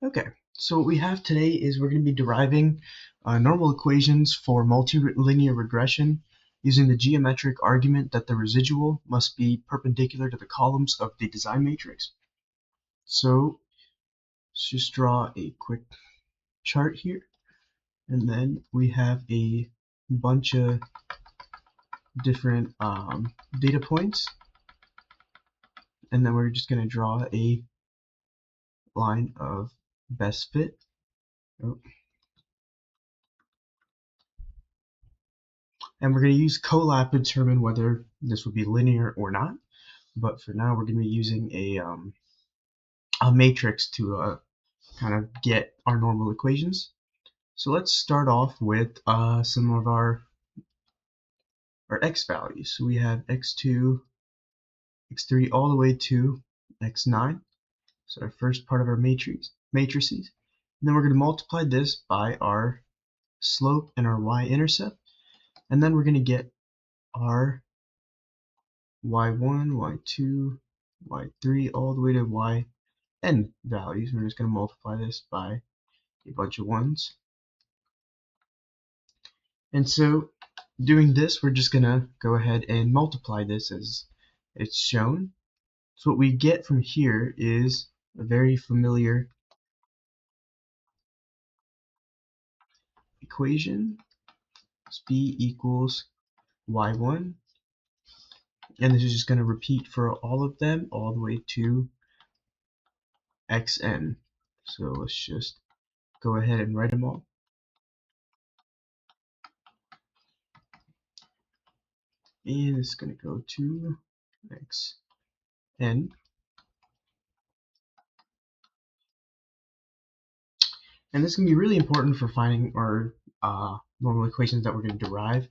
Okay, so what we have today is we're going to be deriving normal equations for multilinear regression using the geometric argument that the residual must be perpendicular to the columns of the design matrix. So let's just draw a quick chart here, and then we have a bunch of different data points, and then we're just going to draw a line of best fit. Oh. And we're going to use collab to determine whether this would be linear or not. But for now, we're going to be using a matrix to kind of get our normal equations. So let's start off with some of our x values. So we have x2, x3, all the way to x9. So our first part of our matrices. And then we're going to multiply this by our slope and our y-intercept. And then we're going to get our y1, y2, y3, all the way to yn values. We're just going to multiply this by a bunch of ones. And so doing this, we're just going to go ahead and multiply this as it's shown. So what we get from here is a very familiar equation. B equals y1. And this is just going to repeat for all of them all the way to xn. So let's just go ahead and write them all. And it's going to go to xn. And this is going to be really important for finding our normal equations that we're going to derive.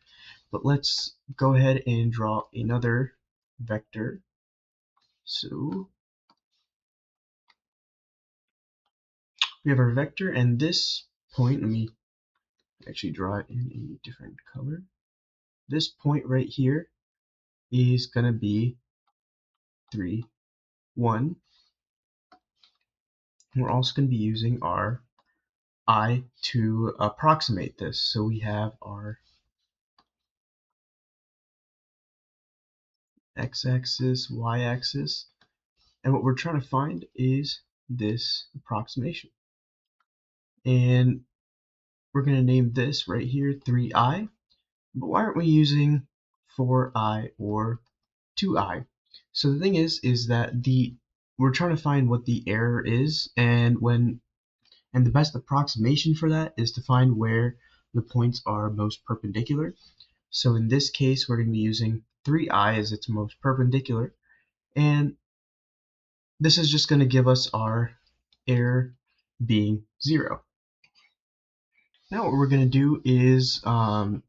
But let's go ahead and draw another vector. So we have our vector, and this point, let me actually draw it in a different color. This point right here is going to be 3, 1. And we're also going to be using our I to approximate this. So we have our x-axis, y-axis, and what we're trying to find is this approximation. And we're going to name this right here 3i, but why aren't we using 4i or 2i? So the thing is that we're trying to find what the error is, and the best approximation for that is to find where the points are most perpendicular. So in this case, we're going to be using 3i as its most perpendicular, and this is just going to give us our error being 0. Now what we're going to do is we're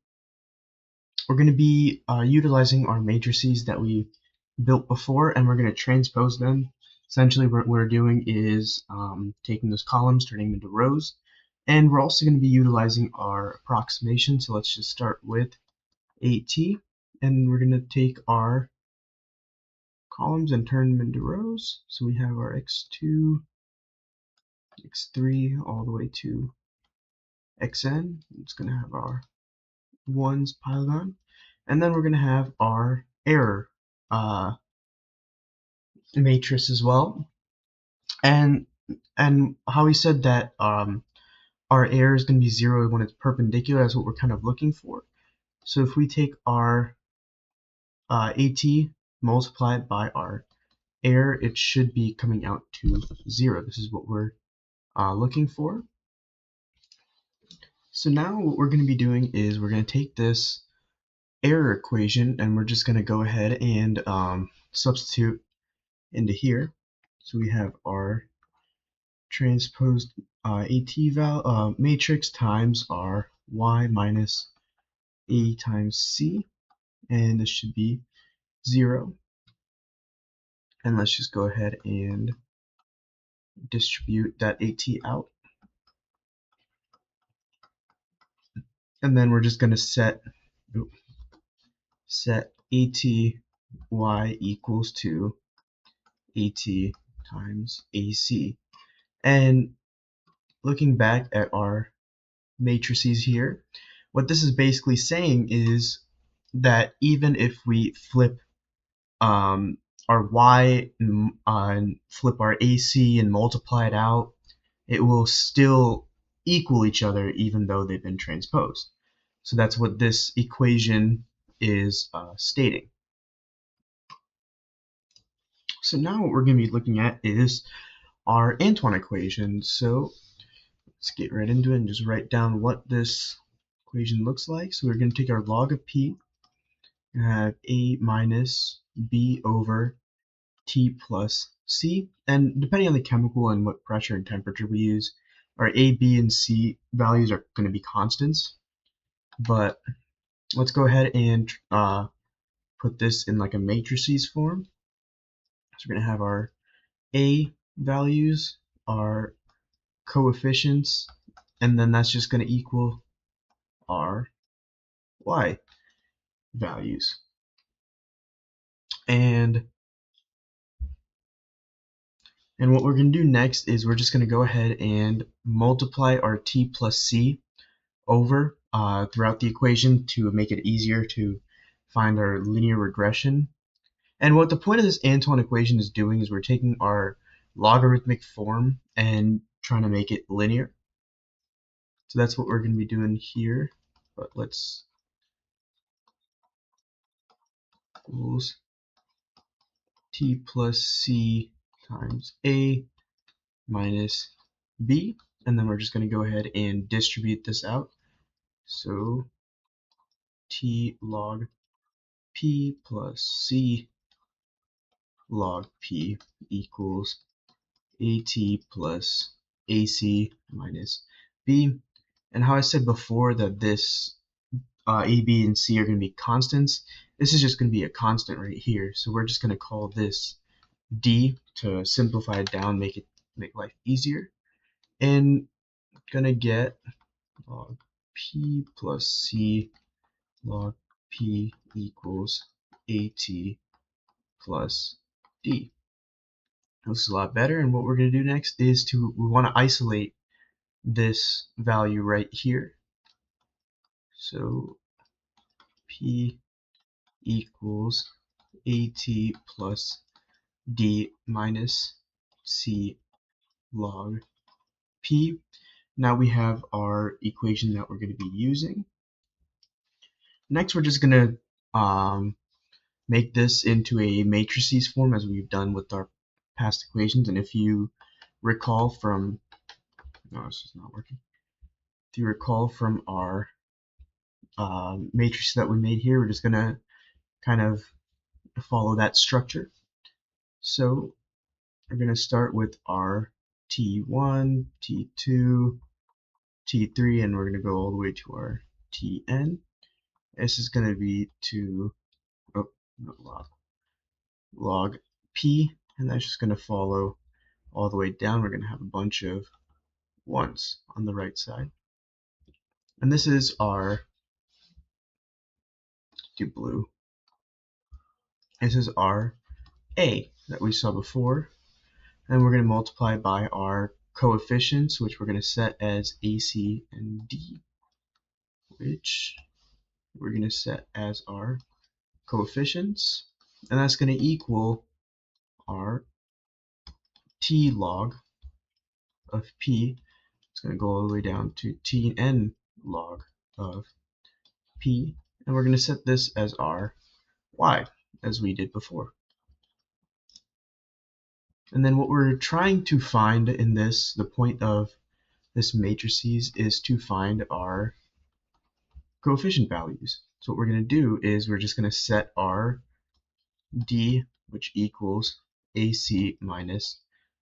going to be utilizing our matrices that we built before, and we're going to transpose them. Essentially what we're doing is taking those columns, turning them into rows, and we're also going to be utilizing our approximation. So let's just start with AT, and we're going to take our columns and turn them into rows. So we have our x2, x3, all the way to xn. It's going to have our ones piled on, and then we're going to have our error matrix as well. And how we said that our error is going to be 0 when it's perpendicular. That's what we're kind of looking for. So if we take our AT, multiply it by our error, it should be coming out to 0. This is what we're looking for. So now what we're going to be doing is we're going to take this error equation and we're just going to go ahead and substitute into here. So we have our transposed AT matrix times our y minus A times C, and this should be 0. And let's just go ahead and distribute that AT out. And then we're just going to set AT y equals to AT times AC. And looking back at our matrices here, what this is basically saying is that even if we flip our y and flip our AC and multiply it out, it will still equal each other even though they've been transposed. So that's what this equation is stating. So now what we're going to be looking at is our Antoine equation. So let's get right into it and just write down what this equation looks like. So we're going to take our log of p and have a minus b over t plus c. And depending on the chemical and what pressure and temperature we use, our a, b, and c values are going to be constants. But let's go ahead and put this in like a matrices form. So we're going to have our a values, our coefficients, and then that's just going to equal our y values. And what we're going to do next is we're just going to go ahead and multiply our t plus c over throughout the equation to make it easier to find our linear regression. And what the point of this Antoine equation is doing is we're taking our logarithmic form and trying to make it linear. So that's what we're going to be doing here. But let's equals t plus c times a minus b, and then we're just going to go ahead and distribute this out. So t log p plus c log p equals at plus ac minus b. And how I said before that this a, b, and c are going to be constants, this is just going to be a constant right here. So we're just going to call this d to simplify it down, make life easier. And gonna get log p plus c log p equals at plus d. This is a lot better, and what we're going to do next is we want to isolate this value right here. So p equals at plus d minus c log p. Now we have our equation that we're going to be using. Next, we're just going to make this into a matrices form as we've done with our past equations. And if you recall from, no, this is not working. If you recall from our matrix that we made here, we're just going to kind of follow that structure. So we're going to start with our T1, T2, T3, and we're going to go all the way to our Tn. This is going to be log p, and that's just going to follow all the way down. We're going to have a bunch of 1s on the right side. And this is our blue. This is our A that we saw before. And we're going to multiply by our coefficients, which we're going to set as AC and D, which we're going to set as our coefficients. And that's going to equal our T log of P. It's going to go all the way down to Tn log of P. And we're going to set this as our Y, as we did before. And then what we're trying to find in this, the point of this matrices is to find our coefficient values. So what we're going to do is we're just going to set our D, which equals AC minus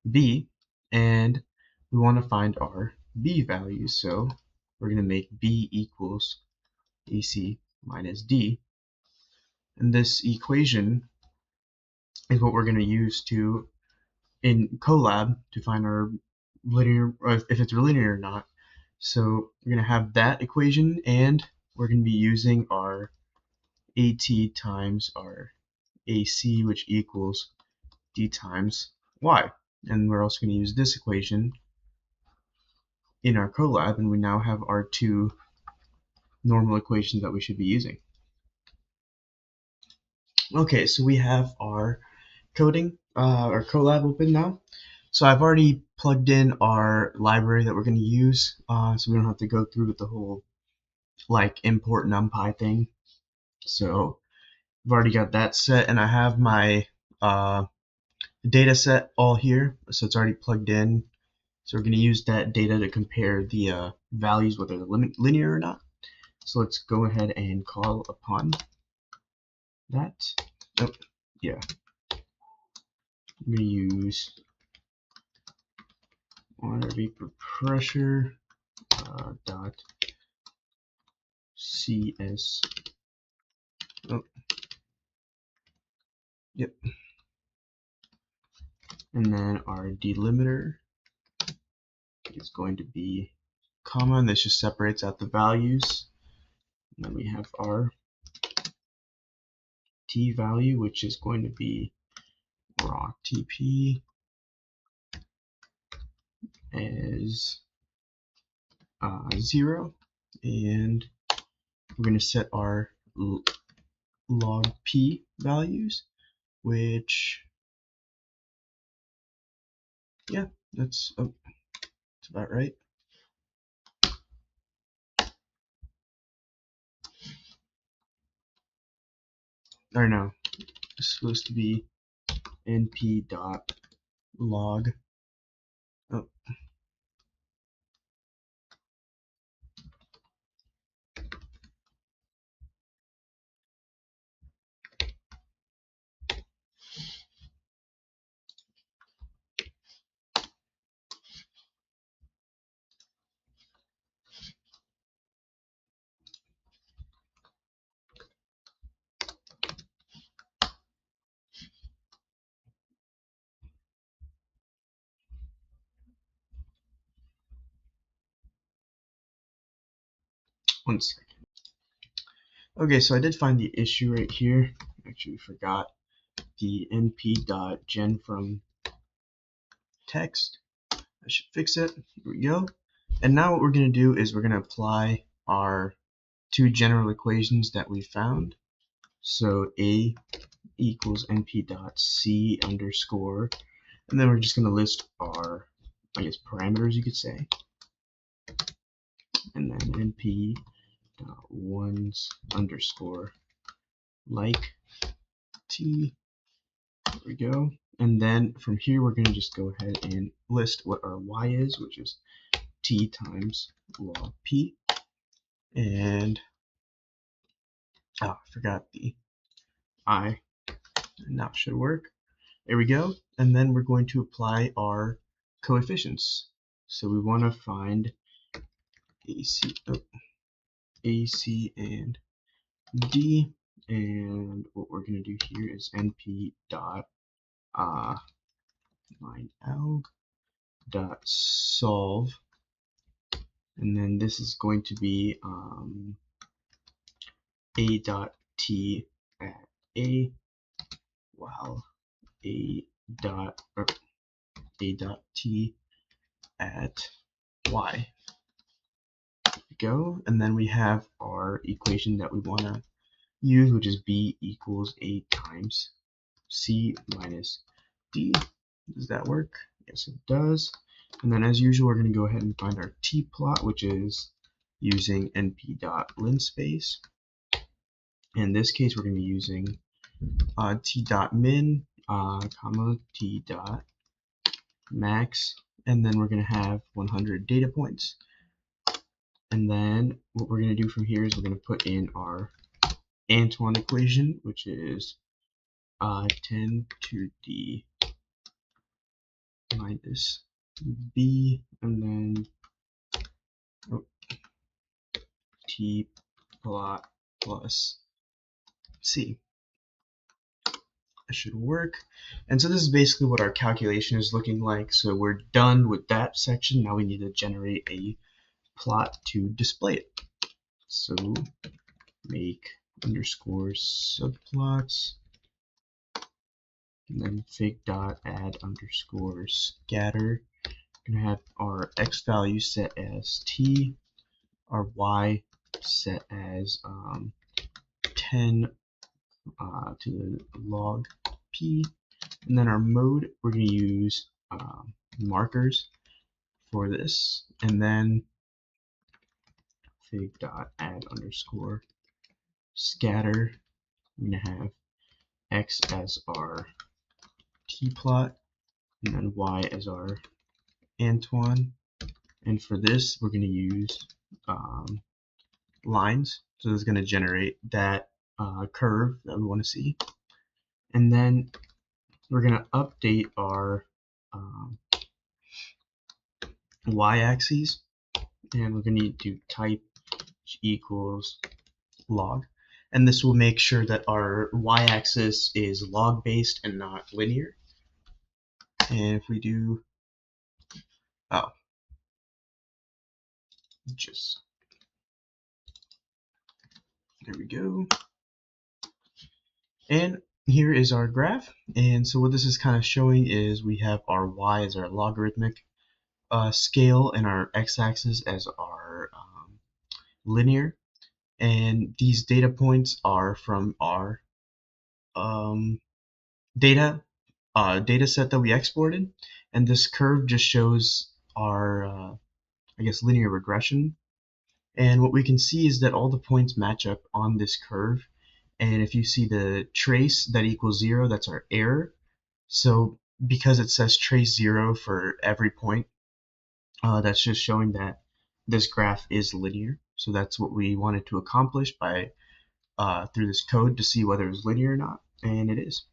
B, and we want to find our B values. So we're going to make B equals AC minus D. And this equation is what we're going to use to in Colab to find our linear, or if it's linear or not. So we're going to have that equation, and we're going to be using our AT times our AC, which equals D times Y. And we're also going to use this equation in our Colab, and we now have our two normal equations that we should be using. Okay, so we have our our Colab open now. So I've already plugged in our library that we're going to use, so we don't have to go through with the whole like import NumPy thing. So I've already got that set, and I have my data set all here, so it's already plugged in. So we're going to use that data to compare the values, whether they're linear or not. So let's go ahead and call upon that. Oh, yeah. I'm going to use water vapor pressure dot CS. Oh, yep. And then our delimiter is going to be comma, and this just separates out the values. And then we have our t value, which is going to be raw TP as 0, and we're going to set our log p values, which, yeah, that's about right. Or no, it's supposed to be np dot log. Oh, 1 second. Okay, so I did find the issue right here. Actually forgot the np.gen from text. I should fix it. Here we go. And now what we're going to do is we're going to apply our two general equations that we found. So A equals np.c underscore, and then we're just going to list our, I guess, parameters, you could say. And then np.ones underscore like t. There we go. And then from here we're going to just go ahead and list what our y is, which is t times log p. And I forgot the I. Now it should work. There we go. And then we're going to apply our coefficients. So we want to find AC and D, and what we're going to do here is np dot line dot solve, and then this is going to be a dot t at a, while a dot t at y. There we go. And then we have our equation that we want to use, which is b equals a times c minus d. Does that work? Yes, it does. And then as usual, we're going to go ahead and find our t-plot, which is using np.linspace. In this case, we're going to be using t.min, comma, t.max, and then we're going to have 100 data points. And then what we're going to do from here is we're going to put in our Antoine equation, which is 10 to the minus b, and then t plot plus c. That should work. And so this is basically what our calculation is looking like. So we're done with that section. Now we need to generate a plot to display it. So make underscore subplots, and then fig dot add underscore scatter, we're going to have our x value set as t, our y set as 10 to the log p, and then our mode, we're going to use markers for this, and then fig dot add underscore scatter. We're going to have x as our t plot, and then y as our Antoine. And for this, we're going to use lines. So this is going to generate that curve that we want to see. And then we're going to update our y-axes, and we're going to do type equals log. And this will make sure that our y-axis is log-based and not linear. And if we do, there we go. And here is our graph. And so what this is kind of showing is we have our y as our logarithmic scale and our x-axis as our linear. And these data points are from our data set that we exported. And this curve just shows our, linear regression. And what we can see is that all the points match up on this curve. And if you see the trace that equals 0, that's our error. So because it says trace 0 for every point, that's just showing that this graph is linear. So that's what we wanted to accomplish by through this code to see whether it's linear or not, and it is.